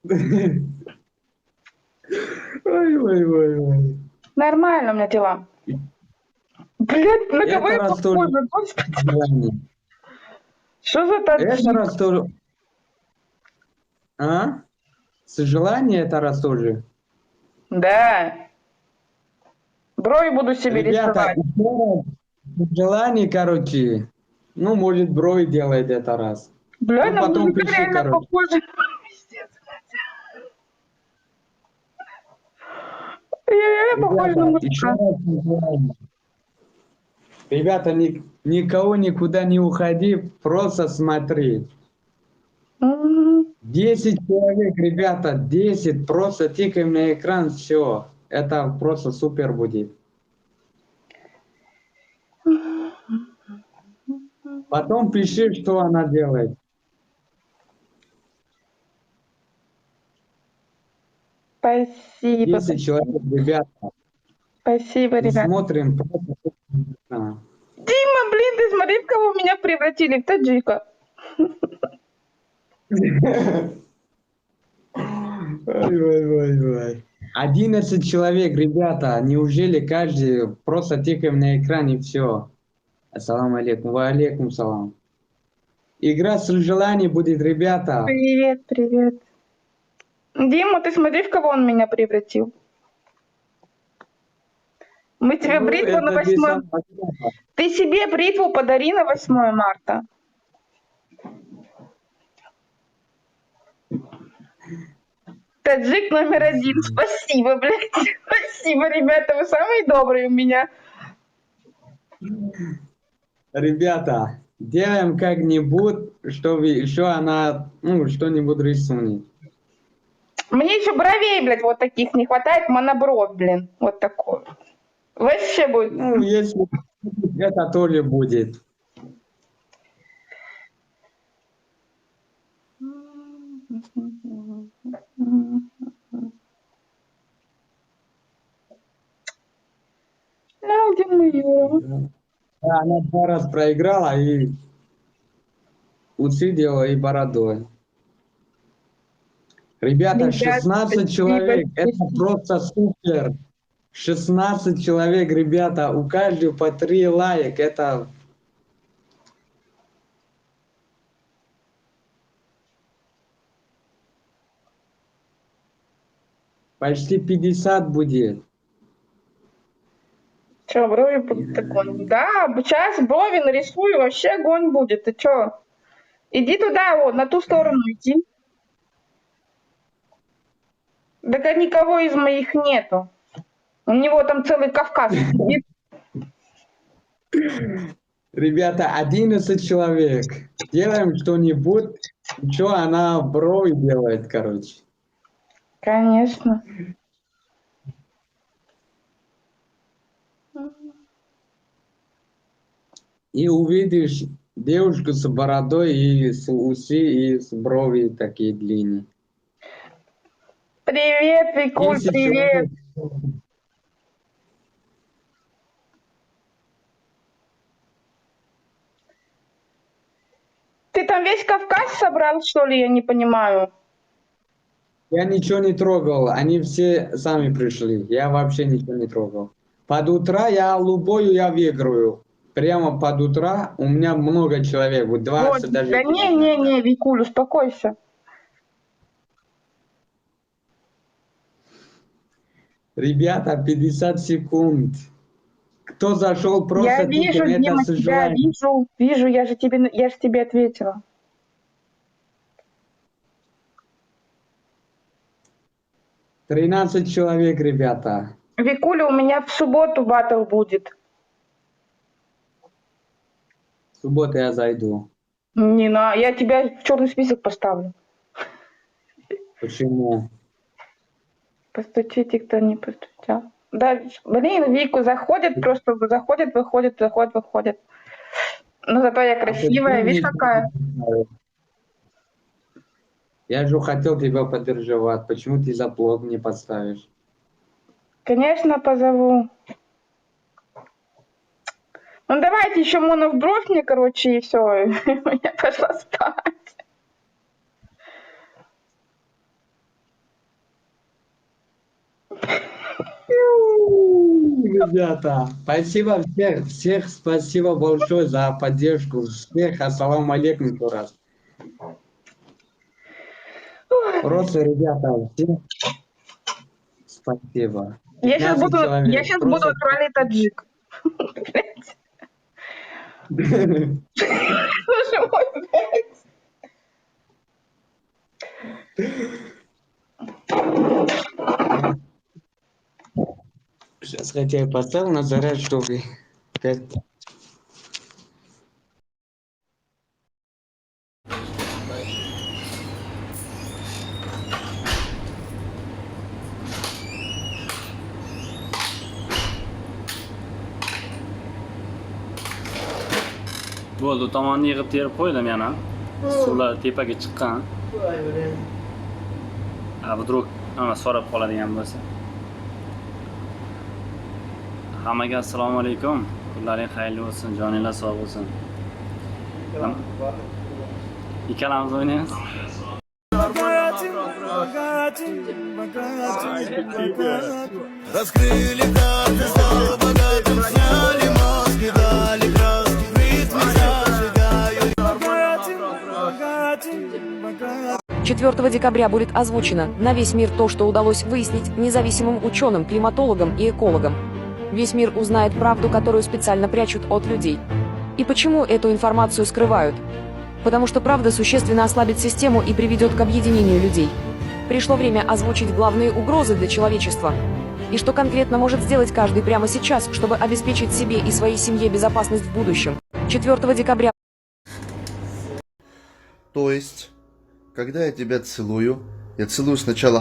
Ой, ой, ой, ой. Нормально у меня дела. Блядь, на кого Это я раз тоже похожа? Господи, желание. что за Это таджик? раз тоже... А? Желание это раз тоже. Да. Брови буду себе Ребята, рисовать. еще раз желание, короче. Ну, может, брови делает это раз. Блядь, Ну, на потом мужика пиши, реально короче. похоже. Пиздец. Я реально похожа на Ребята, еще мужика. раз желание. Ребята, никого никуда не уходи, просто смотри. Мгм. 10 человек, ребята, 10, просто тикаем на экран, все. Это просто супер будет. Потом пиши, что она делает. Спасибо. 10 человек, ребята. Спасибо, Мы ребят. смотрим просто. Дима, блин, ты смотри, в кого меня превратили, в таджика. Ой, ой, ой, ой. 11 человек, ребята. Неужели каждый просто тикаем на экране и все? Ассаламу алейкум. Ва алейкум салам. Игра с желаний будет, ребята. Привет, привет. Дима, ты смотри, в кого он меня превратил. Мы тебе Ну, бритву на это без 8... самого. Ты себе бритву подари на 8 марта. Таджик номер 1. Спасибо, блядь. Спасибо, ребята, вы самые добрые у меня. Ребята, делаем как-нибудь, чтобы еще она, ну, что-нибудь рисунет. Мне еще бровей, блядь, вот таких не хватает. Монобров, блин. Вот такой. Вообще будет. Ну, если это тоже будет. Ляуди мою. Да, она 2 раза проиграла и усы делала и бородой. Ребята, Ребят, 16 спасибо. человек, это просто супер. 16 человек, ребята, у каждого по 3 лайк, это почти 50 будет. Че, брови будут огонь? Да, сейчас брови нарисую, вообще огонь будет. Ты че? Иди туда, вот, на ту сторону иди. Так никого из моих нету. У него там целый Кавказ сидит. Ребята, 11 человек. Делаем что-нибудь. Что она брови делает, короче. Конечно. И увидишь девушку с бородой и с усы, и с брови такие длинные. Привет, Викуль, 10 привет. человек. Ты там весь Кавказ собрал, что ли? Я не понимаю. Я ничего не трогал, они все сами пришли. Я вообще ничего не трогал. Под утро я любую я выиграю. Прямо под утро у меня много человек, вот Вот, 20 даже да иногда. не, Викуль, успокойся. Ребята, 50 секунд. Кто зашел, Я просто вижу, тыкаем, это Дима, тебя сожелание. вижу, я же тебе ответила. 13 человек, ребята. Викуля, у меня в субботу батл будет. В субботу я зайду. Не на, я тебя в черный список поставлю. Почему? Постучите, кто не постучал. Да, блин, Вику заходит, просто заходит, выходит, заходит, выходит. Но зато я А почему красивая, видишь мне... какая. Я же хотел тебя поддерживать. Почему ты заплот не подставишь? Конечно, позову. Ну давайте еще моно в бровь мне, короче, и все. Я пошла спать. ребята. Спасибо всех спасибо большое за поддержку. Всех ассаламу алейкум еще раз. Просто, ребята, всем спасибо. Я сейчас 15 буду человек. Просто... натуральный таджик. Слушай, мой, блядь. Сейчас хотя я поставил на заряд, чтобы... Bo'ldi, tomonni yig'ib terib qo'ydim yana. Suvlar tepaga chiqqan. Vdруг ana so'rab qoladigan bo'lsa. Hammaga assalomu alaykum. Kunlaring xayrli bo'lsin, joninglar sog' bo'lsin. Ikkalamiz o'ynaymiz. Раскрыли карты, стало богатым, сняли маски, дали краски, в ритме зажигаю. 4 декабря будет озвучено на весь мир то, что удалось выяснить независимым ученым, климатологам и экологам. Весь мир узнает правду, которую специально прячут от людей. И почему эту информацию скрывают? Потому что правда существенно ослабит систему и приведет к объединению людей. Пришло время озвучить главные угрозы для человечества. И что конкретно может сделать каждый прямо сейчас, чтобы обеспечить себе и своей семье безопасность в будущем. 4 декабря. То есть, когда я тебя целую, я целую сначала